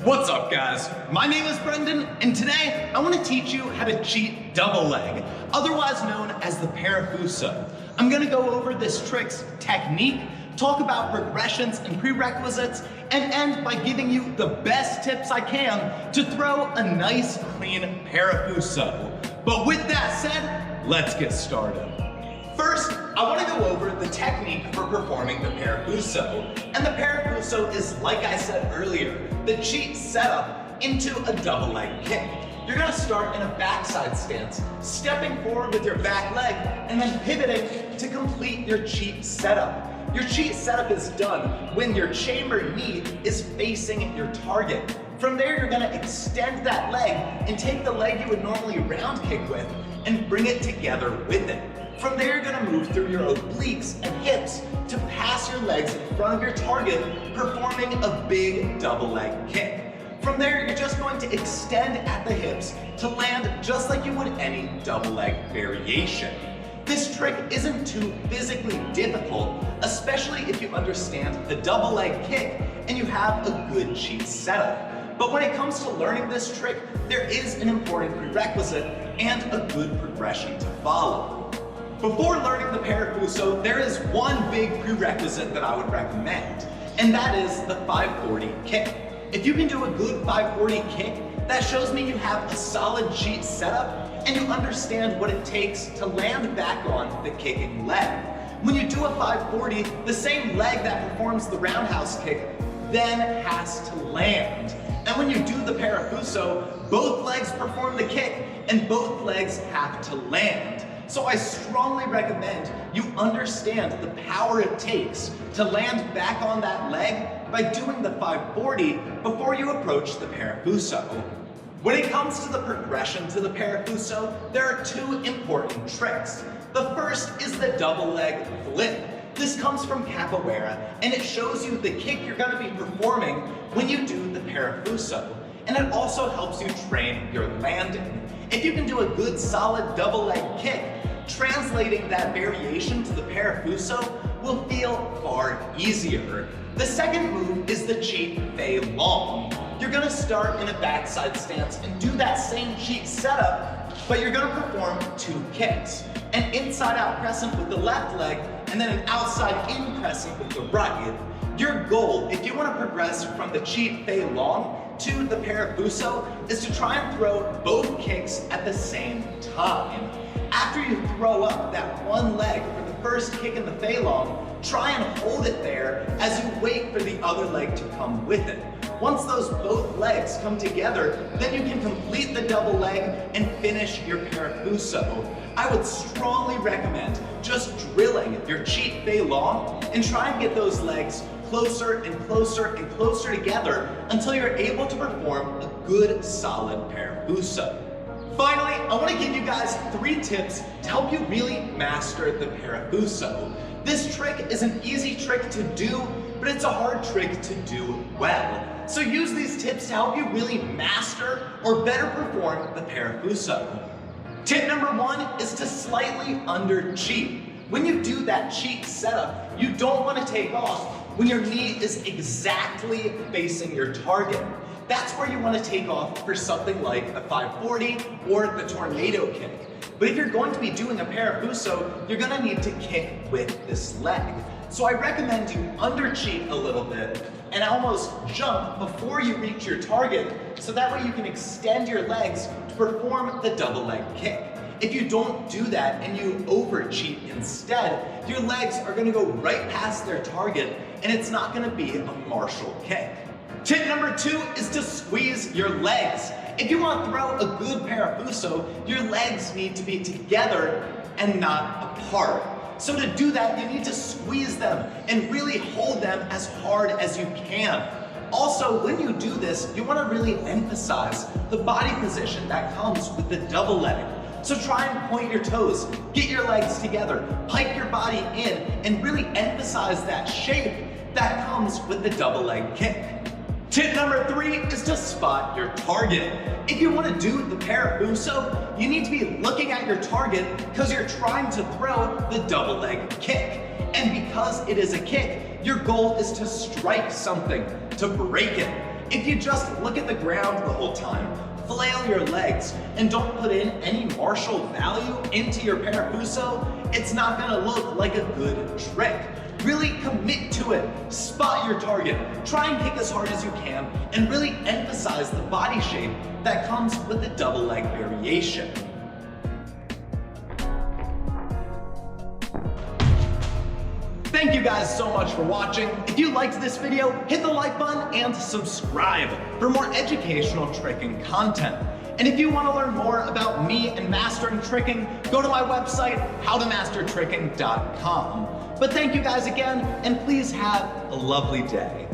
What's up, guys? My name is Brendan, and today I want to teach you how to cheat double leg, otherwise known as the Parafuso. I'm going to go over this trick's technique, talk about progressions and prerequisites, and end by giving you the best tips I can to throw a nice, clean Parafuso. But with that said, let's get started. First, I want to go over the technique for performing the Parafuso. And the Parafuso is, like I said earlier, the cheat setup into a double leg kick. You're going to start in a backside stance, stepping forward with your back leg, and then pivoting to complete your cheat setup. Your cheat setup is done when your chamber knee is facing your target. From there, you're going to extend that leg and take the leg you would normally round kick with and bring it together with it. From there, you're going to move through your obliques and hips to pass your legs in front of your target, performing a big double leg kick. From there, you're just going to extend at the hips to land just like you would any double leg variation. This trick isn't too physically difficult, especially if you understand the double leg kick and you have a good cheat setup. But when it comes to learning this trick, there is an important prerequisite and a good progression to follow. Before learning the Parafuso, there is one big prerequisite that I would recommend, and that is the 540 kick. If you can do a good 540 kick, that shows me you have a solid cheat setup and you understand what it takes to land back on the kicking leg. When you do a 540, the same leg that performs the roundhouse kick then has to land. And when you do the Parafuso, both legs perform the kick and both legs have to land. So I strongly recommend you understand the power it takes to land back on that leg by doing the 540 before you approach the Parafuso. When it comes to the progression to the Parafuso, there are two important tricks. The first is the double leg flip. This comes from capoeira, and it shows you the kick you're going to be performing when you do the Parafuso. And it also helps you train your landing. If you can do a good solid double leg kick, translating that variation to the Parafuso will feel far easier. The second move is the cheat fei long. You're going to start in a backside stance and do that same cheat setup, but you're going to perform two kicks. An inside out crescent with the left leg, and then an outside in crescent with the right. Your goal, if you want to progress from the cheat fei long to the Parafuso, is to try and throw both kicks at the same time. After you throw up that one leg for the first kick in the fei long, try and hold it there as you wait for the other leg to come with it. Once those both legs come together, then you can complete the double leg and finish your Parafuso. I would strongly recommend just drilling your cheat fei long and try and get those legs closer and closer and closer together until you're able to perform a good solid Parafuso. Finally, I want to give you guys 3 tips to help you really master the Parafuso. This trick is an easy trick to do, but it's a hard trick to do well. So use these tips to help you really master or better perform the Parafuso. Tip number 1 is to slightly under cheat. When you do that cheat setup, you don't want to take off when your knee is exactly facing your target. That's where you want to take off for something like a 540 or the tornado kick. But if you're going to be doing a Parafuso, you're going to need to kick with this leg. So I recommend you under cheat a little bit and almost jump before you reach your target, so that way you can extend your legs to perform the double leg kick. If you don't do that and you over cheat instead, your legs are going to go right past their target and it's not going to be a martial kick. Tip number 2 is to squeeze your legs. If you want to throw a good Parafuso, your legs need to be together and not apart. So to do that, you need to squeeze them and really hold them as hard as you can. Also, when you do this, you want to really emphasize the body position that comes with the double leg. So try and point your toes, get your legs together, pike your body in, and really emphasize that shape that comes with the double leg kick. Tip number 3 is to spot your target. If you want to do the Parafuso, you need to be looking at your target because you're trying to throw the double leg kick. And because it is a kick, your goal is to strike something, to break it. If you just look at the ground the whole time, flail your legs, and don't put in any martial value into your Parafuso, it's not gonna look like a good trick. Really commit to it, spot your target, try and kick as hard as you can, and really emphasize the body shape that comes with the double leg variation. Thank you guys so much for watching. If you liked this video, hit the like button and subscribe for more educational tricking content. And if you want to learn more about me and mastering tricking, go to my website, howtomastertricking.com. But thank you guys again, and please have a lovely day.